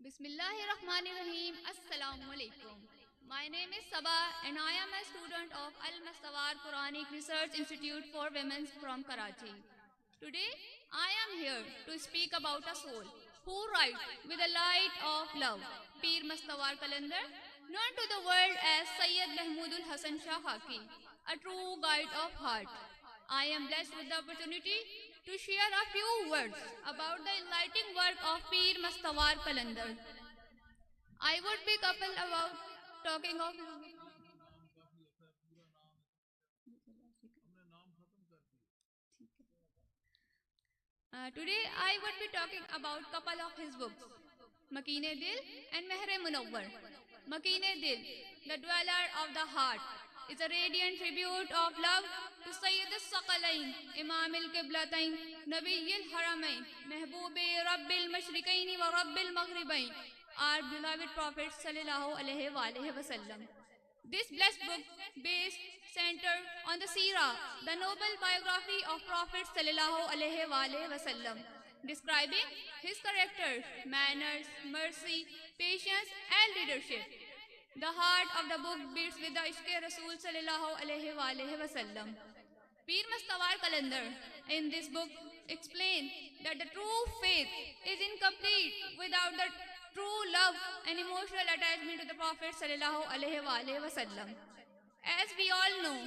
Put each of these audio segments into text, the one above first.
Bismillahirrahmanirrahim. Assalamu alaikum. My name is Sabah and I am a student of Al-Mastawar Quranic Research Institute for Women from Karachi. Today, I am here to speak about a soul who writes with the light of love. Peer Mastawar Kalandar, known to the world as Sayyid Mahmudul Hasan Shah Haki, a true guide of heart. I am blessed with the opportunity to share a few words about the enlightening work of Peer Mastawar Kalandar. I would be couple about talking of today I would be talking about couple of his books, Makine Dil and Mehre Munawwar. Makine Dil, the dweller of the heart, is a radiant tribute of love to Sayyid al-Saqalain, Imam al-Qiblatain, Nabi al-Haramain, Mehboob Rabbil Mashriqain wa Rabbil Maghribain, our beloved Prophet sallallahu alaihi wasallam. This blessed book based center on the Sirah, the noble biography of Prophet sallallahu alaihi wasallam, describing his character, manners, mercy, patience, and leadership. The heart of the book beats with the Ishq Rasul sallallahu alaihi wasallam. Peer Mastawar Kalandar in this book explain that the true faith is incomplete without the true love and emotional attachment to the Prophet sallallahu alaihi wasallam. As we all know,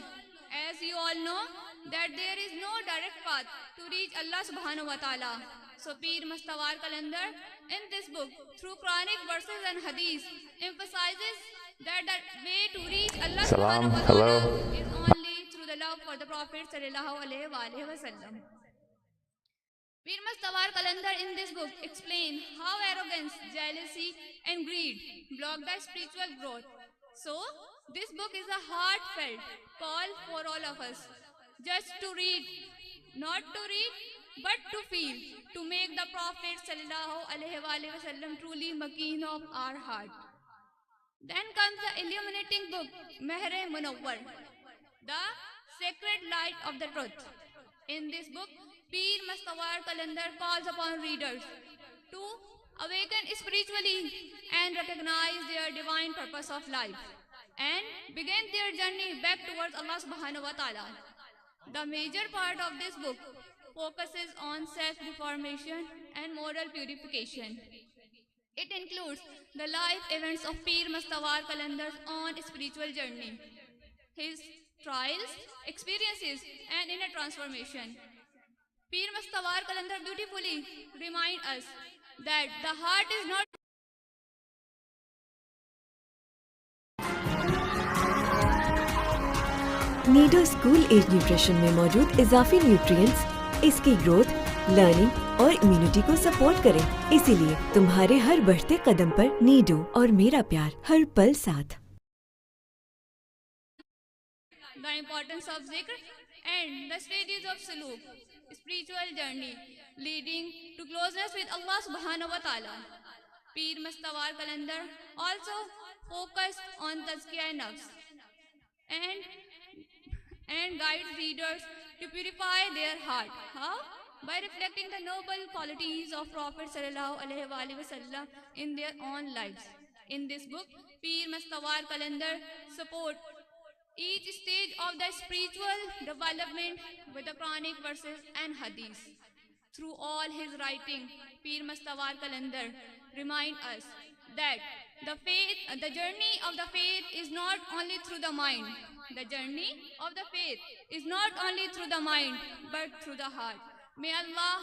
as you all know, that there is no direct path to reach Allah subhanahu wa ta'ala. So Peer Mastawar Kalandar in this book, through Quranic verses and hadith, emphasizes that the way to reach Allah subhanahu wa ta'ala is only through the love for the Prophet sallallahu alaihi wasallam. Peer Mastawar Kalandar in this book explain how arrogance, jealousy and greed block the spiritual growth. So, this book is a heartfelt call for all of us, just to read, not to read, but to feel, to make the Prophet sallallahu alaihi wasallam truly makeen of our heart. Then comes the illuminating book, Mehre Munawwar, the sacred light of the truth. In this book, Peer Mastawar Kalandar calls upon readers to awaken spiritually and recognize their divine purpose of life and begin their journey back towards Allah subhanahu wa ta'ala. The major part of this book focuses on self-reformation and moral purification. It includes the life events of Peer Mastawar Kalandar's own spiritual journey, his trials, experiences, and inner transformation. Peer Mastawar Kalandar beautifully remind us that the heart is not Nido school age nutrition में मौजूद इजाफी nutrients इसकी growth, learning और immunity को support करें। इसीलिए तुम्हारे हर बढ़ते कदम पर नीडो और मेरा प्यार हर पल साथ। the importance of zikr and the stages of suluk, spiritual journey leading to closeness with Allah subhanahu wa ta'ala. Peer Mastawar Kalandar also focused on tazkiyah nafs and guides readers to purify their heart. How? By reflecting the noble qualities of Prophet sallallahu alaihi wasallam in their own lives. In this book, Peer Mastawar Kalandar support each stage of the spiritual development with the Quranic verses and hadith. Through all his writing, Peer Mastawar Kalandar remind us that the journey of the faith is not only through the mind. The journey of the faith is not only through the mind, but through the heart. May Allah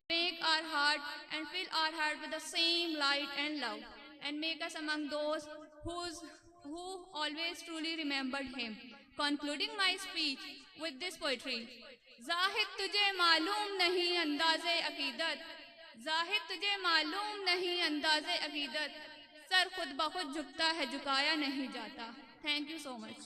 make our heart and fill our heart with the same light and love, and make us among those who always truly remembered him. Concluding my speech with this poetry. Zahid tujhe मालूम नहीं अंदाज़े अकीदत, जाहिद तुझे मालूम नहीं अंदाज़े अकीदत, sir खुद ब खुद झुकता है झुकाया नहीं जाता। Thank you so much.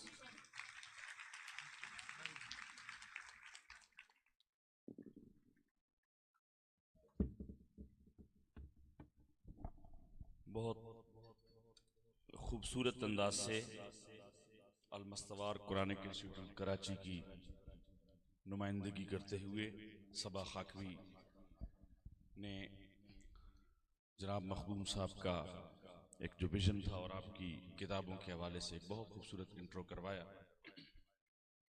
बहुत खूबसूरत अंदाज से अल-मस्तवार कुरानिक इंस्टीट्यूट कराची की नुमाइंदगी करते हुए सबा खाकवी ने जनाब मखदूम साहब का एक जो विजन था और आपकी किताबों के हवाले से एक बहुत खूबसूरत इंट्रो करवाया।